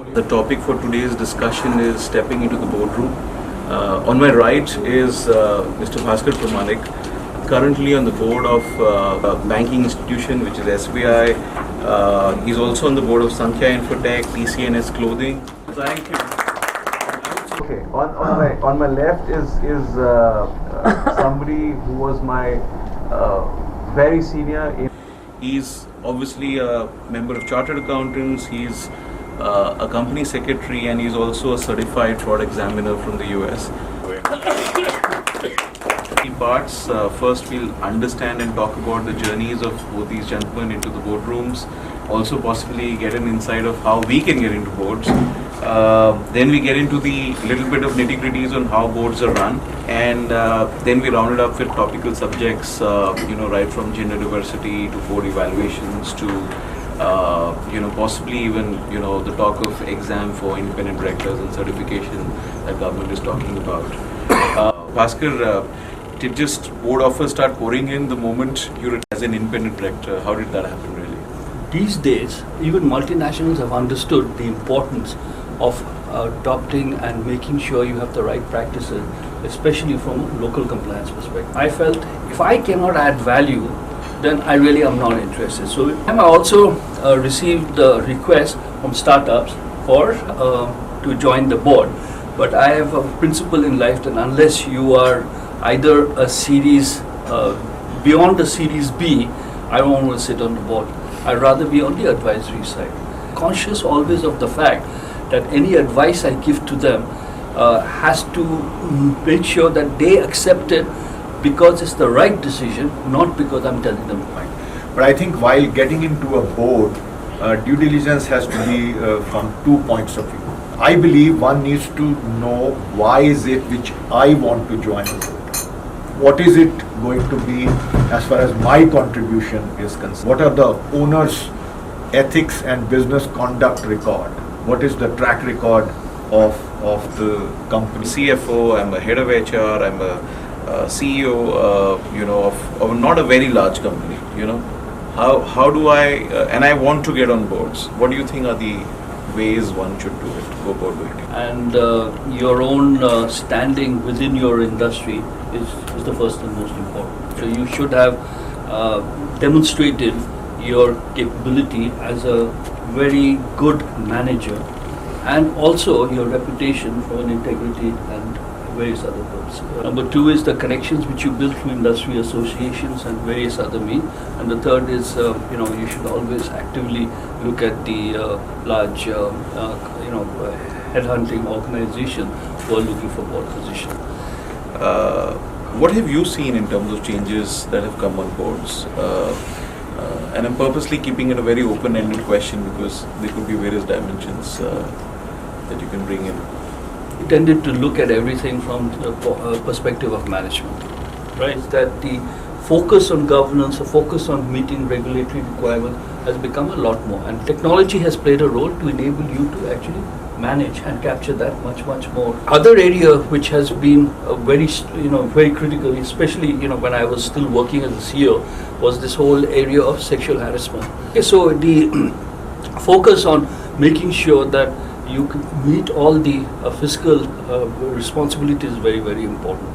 The topic for today's discussion is stepping into the boardroom. On my right is Mr. Bhaskar Pramanik, currently on the board of a banking institution which is SBI. He's also on the board of Sankhya Infotech, TCNS Clothing. Thank you. Okay, on my left is somebody who was my very senior. He's obviously a member of Chartered Accountants. He's a company secretary, and he's also a certified fraud examiner from the US. Three parts. First, we'll understand and talk about the journeys of both these gentlemen into the boardrooms. Also, possibly get an insight of how we can get into boards. Then we get into the little bit of nitty-gritties on how boards are run, and then we round it up with topical subjects, right from gender diversity to board evaluations to possibly even the talk of exam for independent directors and certification that government is talking about. Bhaskar, did just board offers start pouring in the moment you were as an independent director? How did that happen really? These days, even multinationals have understood the importance of adopting and making sure you have the right practices, especially from a local compliance perspective. I felt if I cannot add value, then I really am not interested. So I also received the request from startups to join the board. But I have a principle in life that unless you are either a series beyond the series B, I don't want to sit on the board. I'd rather be on the advisory side. Conscious always of the fact that any advice I give to them has to make sure that they accept it because it's the right decision, not because I'm telling them why. But I think while getting into a board, due diligence has to be from 2 points of view. I believe one needs to know why is it which I want to join a board. What is it going to be as far as my contribution is concerned? What are the owner's ethics and business conduct record? What is the track record of the company? CFO, I'm a head of HR, I'm a CEO, of not a very large company. How do I and I want to get on boards? What do you think are the ways one should do it? Go about doing it. And your own standing within your industry is the first and most important. So you should have demonstrated your capability as a very good manager, and also your reputation for an integrity and various other purposes. Number two is the connections which you build through industry associations and various other means. And the third is, you should always actively look at the large, headhunting organization who are looking for board position. What have you seen in terms of changes that have come on boards? And I'm purposely keeping it a very open-ended question because there could be various dimensions that you can bring in. We tended to look at everything from the perspective of management, right? That the focus on governance, the focus on meeting regulatory requirements has become a lot more, and technology has played a role to enable you to actually manage and capture that much more. Other area which has been very critical, especially when I was still working as a CEO, was this whole area of sexual harassment. Okay, so the focus on making sure that you can meet all the fiscal responsibilities is very, very important.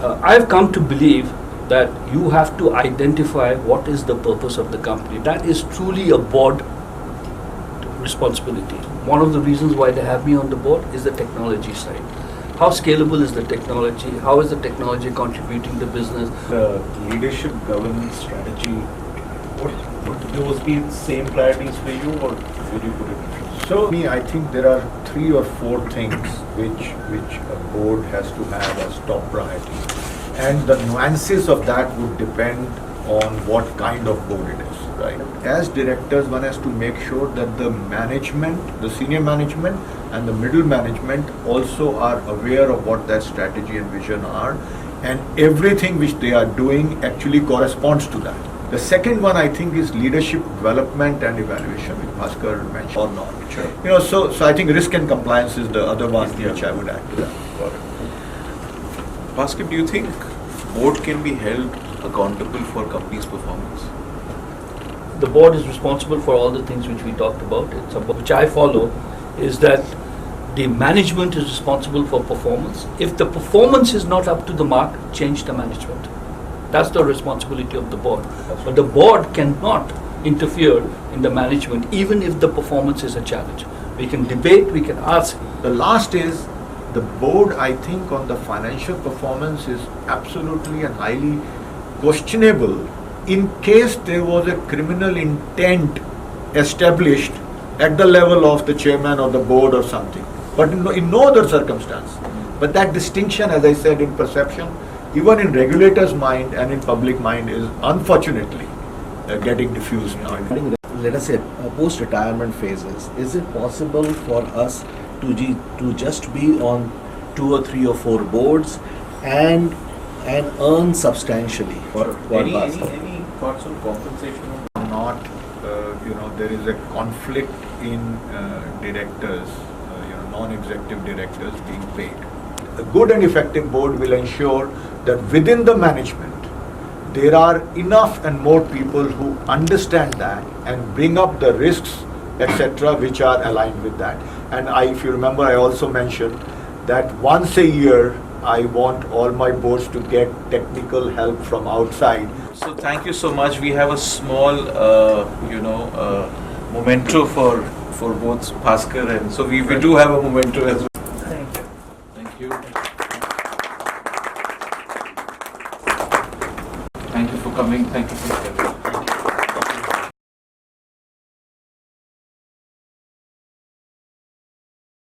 I've come to believe that you have to identify what is the purpose of the company. That is truly a board responsibility. One of the reasons why they have me on the board is the technology side. How scalable is the technology? How is the technology contributing to business? The leadership governance strategy, would those be the same priorities for you, or would you put it differently? So, I think there are 3 or 4 things which a board has to have as top priority. And the nuances of that would depend on what kind of board it is, right? As directors, one has to make sure that the management, the senior management and the middle management also are aware of what that strategy and vision are, and everything which they are doing actually corresponds to that. The second one, I think, is leadership development and evaluation, which Bhaskar mentioned or not. Sure. So I think risk and compliance is the other one which I would add to that. Got it. Bhaskar, do you think board can be held accountable for company's performance? The board is responsible for all the things which we talked about. It's about which I follow is that the management is responsible for performance. If the performance is not up to the mark, change the management. That's the responsibility of the board. But the board cannot interfere in the management, even if the performance is a challenge. We can debate, we can ask. The last is, the board, I think, on the financial performance is absolutely and highly questionable in case there was a criminal intent established at the level of the chairman or the board or something. But in no other circumstance. But that distinction, as I said, in perception, even in regulators' mind and in public mind, is unfortunately getting diffused now. Let us say post-retirement phases, is it possible for us to just be on 2 or 3 or 4 boards and earn substantially for Bhaskar? Any thoughts on compensation? Not, there is a conflict in directors, non-executive directors being paid. A good and effective board will ensure that within the management, there are enough and more people who understand that and bring up the risks, etc., which are aligned with that. And if you remember, I also mentioned that once a year, I want all my boards to get technical help from outside. So thank you so much. We have a small, memento for both Bhaskar, and so we do have a memento as well. Thank you. Thank you. Thank you for coming. Thank you for